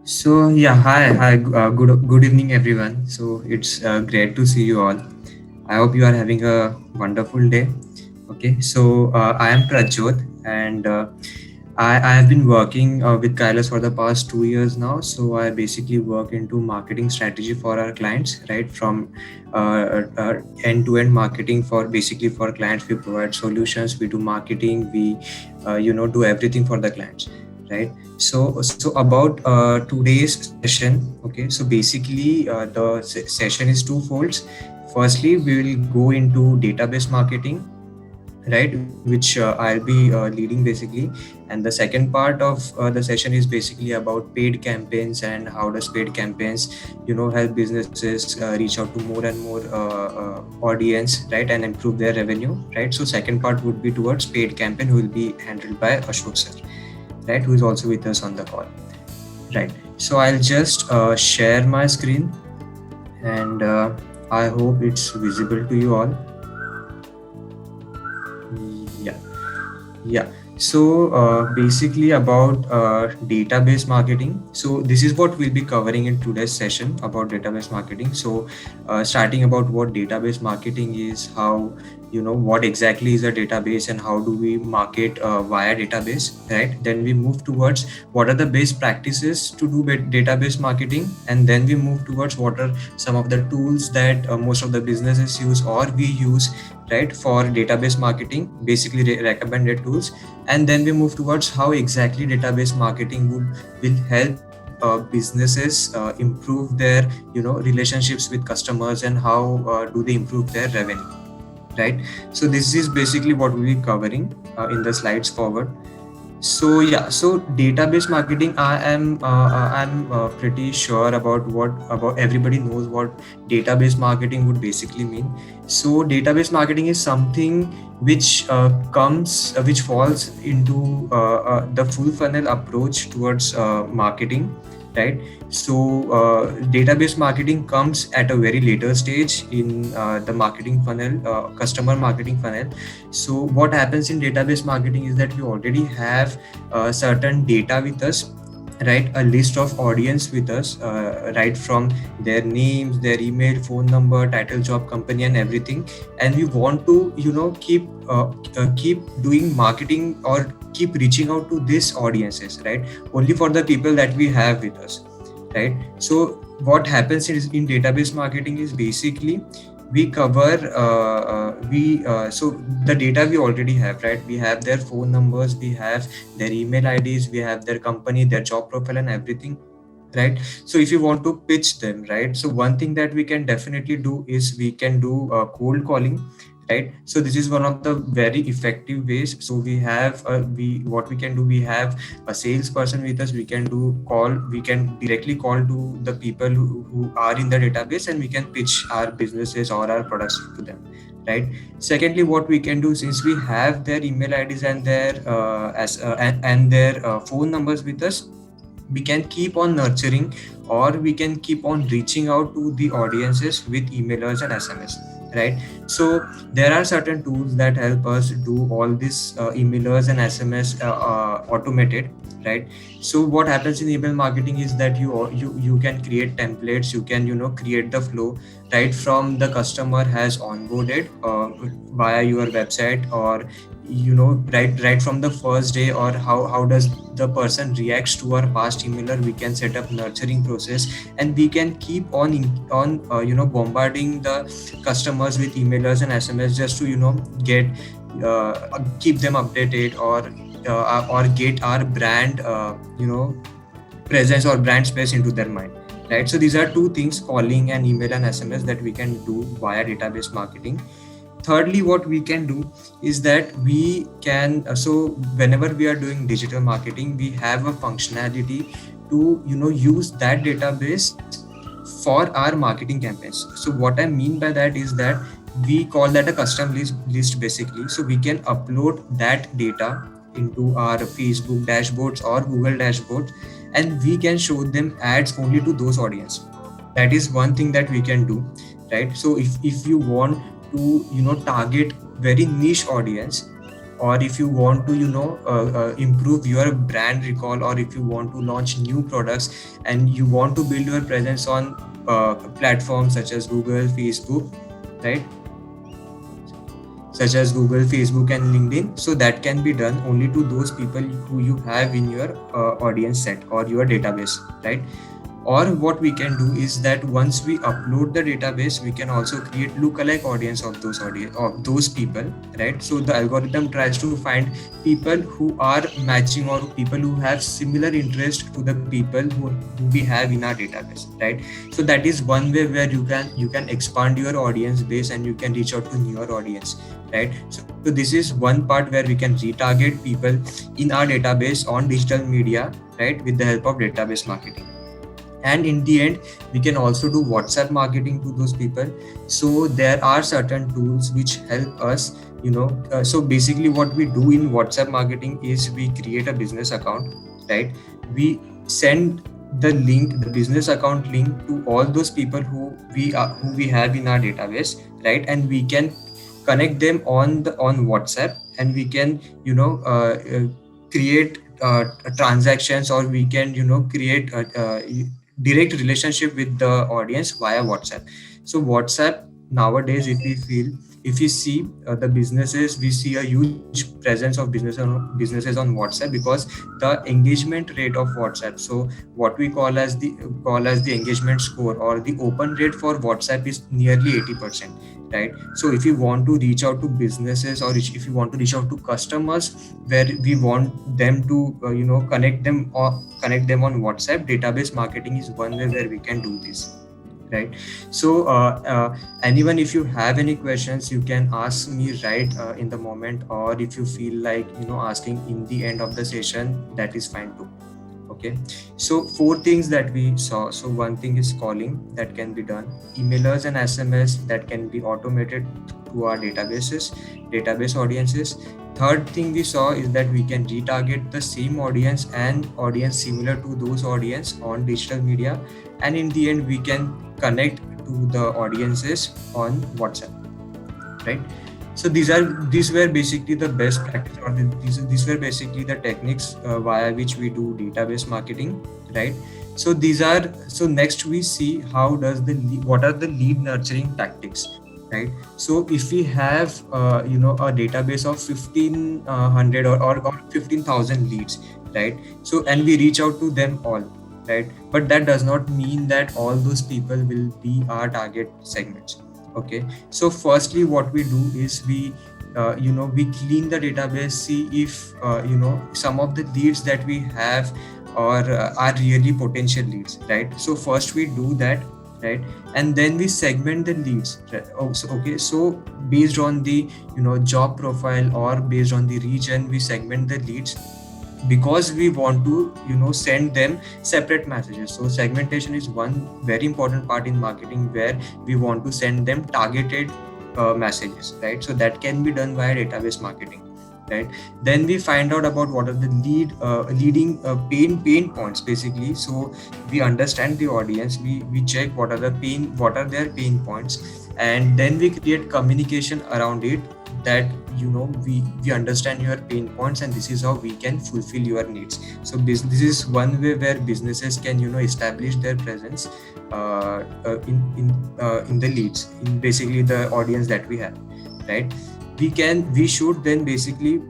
Good evening, everyone. So it's great to see you all. I hope you are having a wonderful day. Okay, I am Prajot, and I have been working with Kailas for the past 2 years now. So I basically work into marketing strategy for our clients, right? From end-to-end marketing for clients. We provide solutions, we do marketing, we do everything for the clients, right? So about today's session. Okay, so basically the session is twofold. Firstly, we will go into database marketing, right, which I'll be leading basically. And the second part of the session is basically about paid campaigns and how does paid campaigns help businesses reach out to more and more audience, right, and improve their revenue, right. So second part would be towards paid campaign, who will be handled by Ashok sir, right, who is also with us on the call, right. So I'll just share my screen, and I hope it's visible to you all. Yeah. Yeah. Basically about database marketing. So this is what we'll be covering in today's session about database marketing. Starting about what database marketing is, how what exactly is a database and how do we market via database, right? Then we move towards what are the best practices to do database marketing, and then we move towards what are some of the tools that most of the businesses use or we use, right, for database marketing, basically recommended tools. And then we move towards how exactly database marketing will help businesses improve their relationships with customers, and how do they improve their revenue, right. So this is basically what we'll be covering in the slides forward. So database marketing, I'm pretty sure about everybody knows what database marketing would basically mean. So database marketing is something which which falls into the full funnel approach towards marketing, right. Database marketing comes at a very later stage in the marketing funnel, customer marketing funnel. So what happens in database marketing is that we already have certain data with us, right, a list of audience with us, right, from their names, their email, phone number, title, job, company, and everything. And we want to keep doing marketing or keep reaching out to these audiences, right, only for the people that we have with us, right. So what happens is in database marketing is basically we cover so the data we already have, right, we have their phone numbers, we have their email IDs, we have their company, their job profile, and everything, right. So if you want to pitch them, right, so one thing that we can definitely do is we can do cold calling, right. So this is one of the very effective ways. So we have we what we can do, we have a salesperson with us, we can directly call to the people who are in the database, and we can pitch our businesses or our products to them, right. Secondly, what we can do, since we have their email IDs and their and their phone numbers with us, we can keep on nurturing, or we can keep on reaching out to the audiences with emailers and SMS, right. So there are certain tools that help us do all this emailers and SMS automated, right. So what happens in email marketing is that you can create templates, you can create the flow right from the customer has onboarded via your website, or right from the first day, or how does the person reacts to our past emailer. We can set up nurturing process, and we can keep on bombarding the customers with emailers and SMS, just to get keep them updated, or get our brand presence or brand space into their mind, right. So these are two things, calling and email and SMS, that we can do via database marketing. Thirdly, what we can do is that we can so whenever we are doing digital marketing, we have a functionality to use that database for our marketing campaigns. So what I mean by that is that we call that a custom list basically. So we can upload that data into our Facebook dashboards or Google dashboards, and we can show them ads only to those audience. That is one thing that we can do, right. So if you want to target very niche audience, or if you want to improve your brand recall, or if you want to launch new products and you want to build your presence on platforms such as Google, Facebook, right? Such as Google, Facebook, and LinkedIn. So that can be done only to those people who you have in your audience set or your database, right? Or what we can do is that once we upload the database, we can also create lookalike audience of those audience of those people, right? So the algorithm tries to find people who are matching or people who have similar interest to the people who we have in our database, right? So that is one way where you can expand your audience base and you can reach out to newer audience, right? So this is one part where we can retarget people in our database on digital media, right, with the help of database marketing. And in the end, we can also do WhatsApp marketing to those people. So there are certain tools which help us, so basically what we do in WhatsApp marketing is we create a business account, right? We send the business account link to all those people who we have in our database, right? And we can connect them on WhatsApp, and we can create transactions, or we can create direct relationship with the audience via WhatsApp. So WhatsApp nowadays, if we see the businesses, we see a huge presence of businesses on WhatsApp, because the engagement rate of WhatsApp, so what we call as the engagement score, or the open rate for WhatsApp, is nearly 80%, right? So if you want to reach out to businesses, or if you want to reach out to customers where we want them to connect them on WhatsApp, database marketing is one way where we can do this, right? So anyone, if you have any questions, you can ask me right in the moment, or if you feel like asking in the end of the session, that is fine too. Okay, so four things that we saw. So one thing is calling, that can be done. Emailers and SMS, that can be automated to our database audiences. Third thing we saw is that we can retarget the same audience and audience similar to those audience on digital media, and in the end we can connect to the audiences on WhatsApp, right? So these were basically the best practice, or these were basically the techniques via which we do database marketing, right? So next we see what are the lead nurturing tactics, right? So if we have a database of 1500 or 15,000 leads, right? So and we reach out to them all, right? But that does not mean that all those people will be our target segments. Okay, so firstly what we do is we clean the database, see if some of the leads that we have are really potential leads, right? So first we do that, right? And then we segment the leads, right? So based on the job profile, or based on the region, we segment the leads, because we want to send them separate messages. So segmentation is one very important part in marketing, where we want to send them targeted messages, right? So that can be done via database marketing, right? Then we find out about what are the leading pain points, basically. So we understand the audience, we check what are their pain points, and then we create communication around it, that we understand your pain points, and this is how we can fulfill your needs. So this is one way where businesses can establish their presence in the leads, in basically the audience that we have, right? We should then basically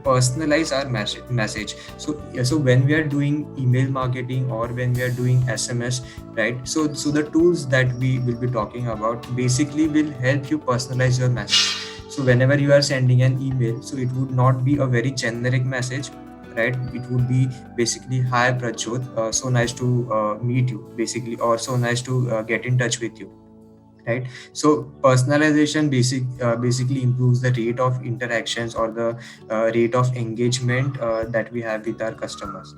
personalize our message. So when we are doing email marketing, or when we are doing SMS, right? So the tools that we will be talking about basically will help you personalize your message. So whenever you are sending an email, so it would not be a very generic message, right? It would be basically, hi Prachot, so nice to meet you, basically, or so nice to get in touch with you, right? So personalization basically improves the rate of interactions, or the rate of engagement that we have with our customers.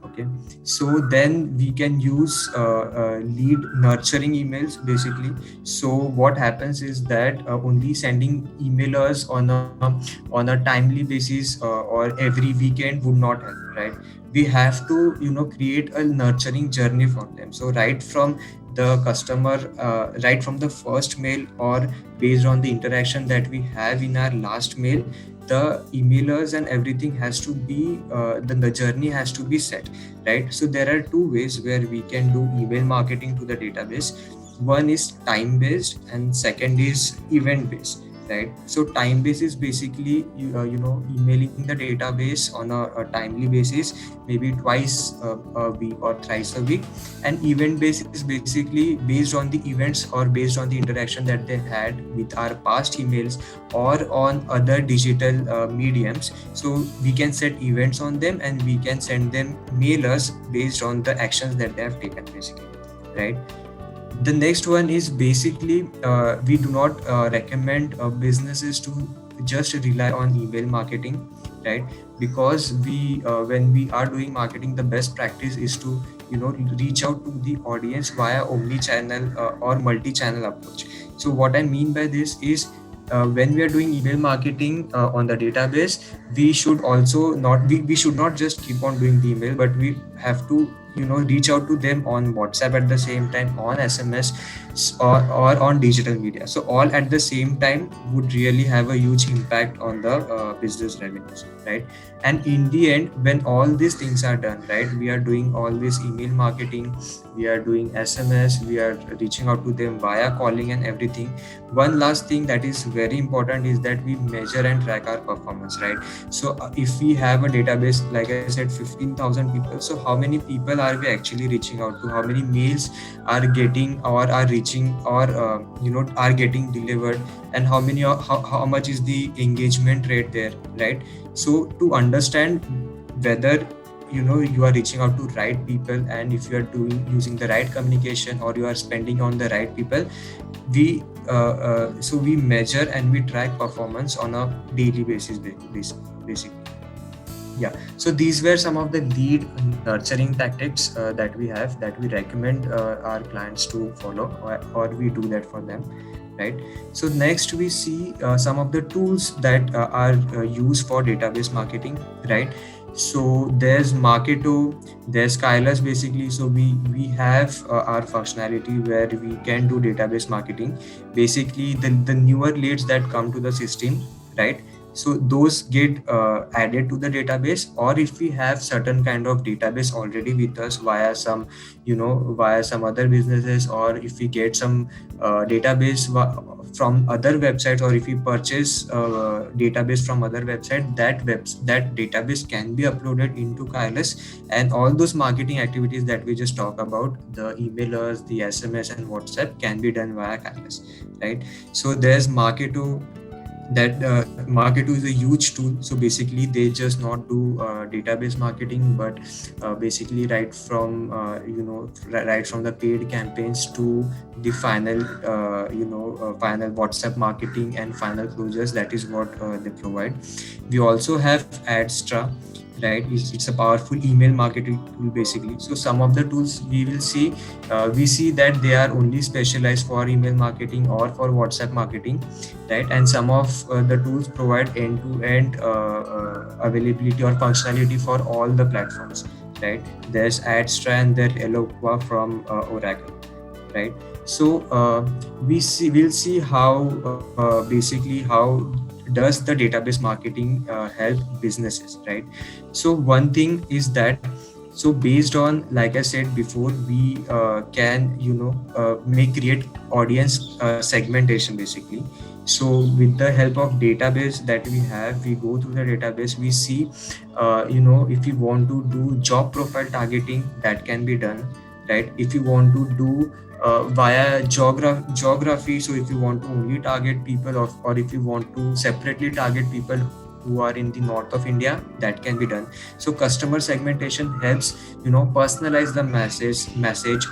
Okay, so then we can use lead nurturing emails, basically. So what happens is that only sending emailers on a timely basis or every weekend would not help, right? We have to create a nurturing journey for them. So right from the customer, right from the first mail, or based on the interaction that we have in our last mail, the emailers and everything has to be the journey has to be set, right? So there are two ways where we can do email marketing to the database. One is time based and second is event based, right? So time based is basically emailing the database on a timely basis, maybe twice a week or thrice a week. And event based is basically based on the events or based on the interaction that they had with our past emails or on other digital mediums. So we can set events on them and we can send them mailers based on the actions that they have taken, basically, right? The next one is basically we do not recommend businesses to just rely on email marketing, right? Because we when we are doing marketing, the best practice is to reach out to the audience via omni-channel or multi-channel approach. So what I mean by this is when we are doing email marketing on the database, we should also not we should not just keep on doing the email, but we have to reach out to them on WhatsApp at the same time, on SMS, or on digital media. So all at the same time would really have a huge impact on the business revenues, right? And in the end, when all these things are done, right, we are doing all this email marketing, we are doing SMS, we are reaching out to them via calling and everything. One last thing that is very important is that we measure and track our performance, right? So if we have a database, like I said, 15,000 people, so how many people are we actually reaching out to? How many mails are getting or are reaching or are getting delivered, and how many how much is the engagement rate there, right? So to understand whether you are reaching out to right people, and if you are doing using the right communication or you are spending on the right people, we so we measure and we track performance on a daily basis, basically. Yeah, so these were some of the lead nurturing tactics that we have, that we recommend our clients to follow, or we do that for them, right? So next we see some of the tools that are used for database marketing, right? So there's Marketo, there's Skylus, basically. So we have our functionality where we can do database marketing. Basically, the newer leads that come to the system, right? So those get added to the database, or if we have certain kind of database already with us via some via some other businesses, or if we get some database from other websites, or if we purchase database from other website, that database can be uploaded into Skylus, and all those marketing activities that we just talked about, the emailers, the SMS and WhatsApp, can be done via Skylus, right? So there's Marketo. That Marketo is a huge tool. So basically they just not do database marketing, but basically right from right from the paid campaigns to the final final WhatsApp marketing and final closures. That is what they provide. We also have Adstra, right? It's a powerful email marketing tool, basically. So some of the tools we see that they are only specialized for email marketing or for WhatsApp marketing, right? And some of the tools provide end-to-end availability or functionality for all the platforms, right? There's Adstra and there's Eloqua from Oracle, right? So we'll see how basically how does the database marketing help businesses, right? So one thing is that, so based on, like I said before, we can create audience segmentation, basically. So with the help of database that we have, we go through the database, we see if you want to do job profile targeting, that can be done, right? If you want to do via geography, so if you want to only target people, or if you want to separately target people who are in the north of India, that can be done. So customer segmentation helps personalize the message,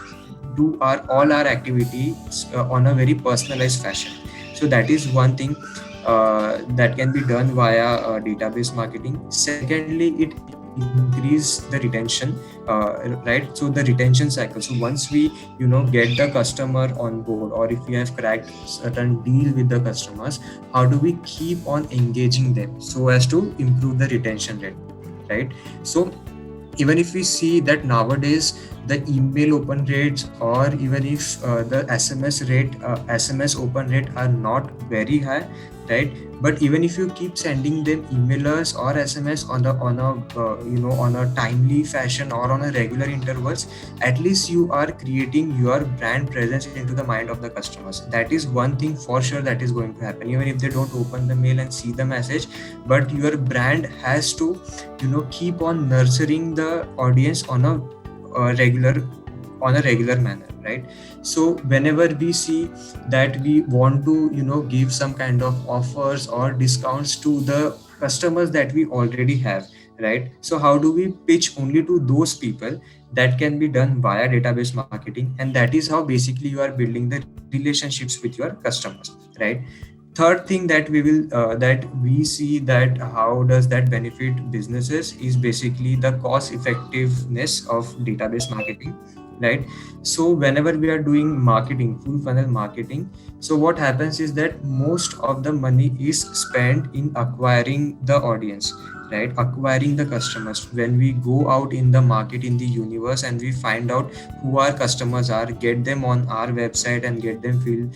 do all our activities on a very personalized fashion. So that is one thing that can be done via database marketing. Secondly, it increase the retention, right? So the retention cycle. So once we get the customer on board, or if we have cracked certain deal with the customers, how do we keep on engaging them so as to improve the retention rate, right? So even if we see that nowadays the email open rates, or even if the SMS open rate are not very high, right? But even if you keep sending them emailers or SMS on a on a timely fashion or on a regular intervals, at least you are creating your brand presence into the mind of the customers. That is one thing for sure that is going to happen, even if they don't open the mail and see the message. But your brand has to keep on nurturing the audience a regular regular manner, right? So whenever we see that we want to give some kind of offers or discounts to the customers that we already have, right? So how do we pitch only to those people? That can be done via database marketing, and that is how basically you are building the relationships with your customers, right? Third thing that we see that how does that benefit businesses is basically the cost effectiveness of database marketing, right? So whenever we are doing marketing, full funnel marketing, so what happens is that most of the money is spent in acquiring the audience, right? Acquiring the customers. When we go out in the market, in the universe, and we find out who our customers are, get them on our website and get them fill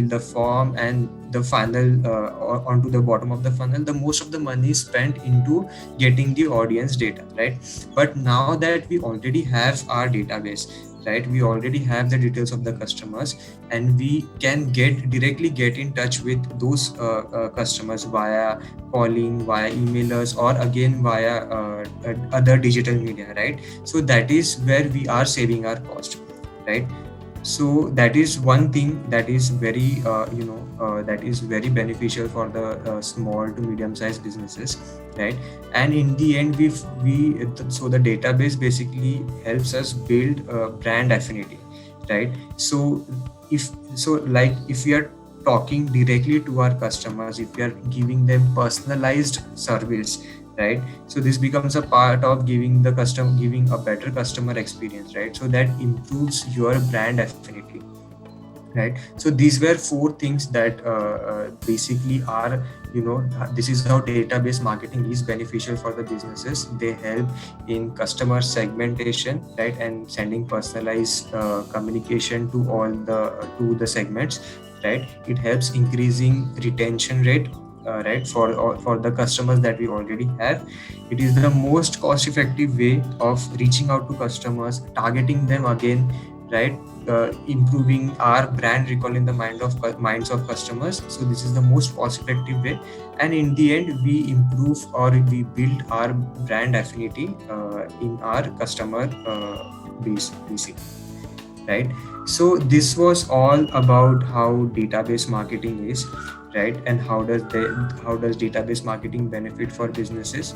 the form and the funnel onto the bottom of the funnel, the most of the money is spent into getting the audience data, right? But now that we already have our database, right, we already have the details of the customers, and we can directly get in touch with those customers via calling, via emailers, or again via other digital media, right? So that is where we are saving our cost, right? So that is one thing that is very that is very beneficial for the small to medium sized businesses, right? And in the end, so the database basically helps us build brand affinity, right? So if we are talking directly to our customers, if we are giving them personalized service, right? So this becomes a part of giving a better customer experience, right? So that improves your brand affinity, right? So these were four things that basically are, this is how database marketing is beneficial for the businesses. They help in customer segmentation, right, and sending personalized communication to the segments, right? It helps increasing retention rate, right, for the customers that we already have. It is the most cost effective way of reaching out to customers, targeting them again, right? Improving our brand recall in the minds of customers. So this is the most cost effective way, and in the end we improve or we build our brand affinity in our customer base basically, right? So this was all about how database marketing is, right? And how does database marketing benefit for businesses.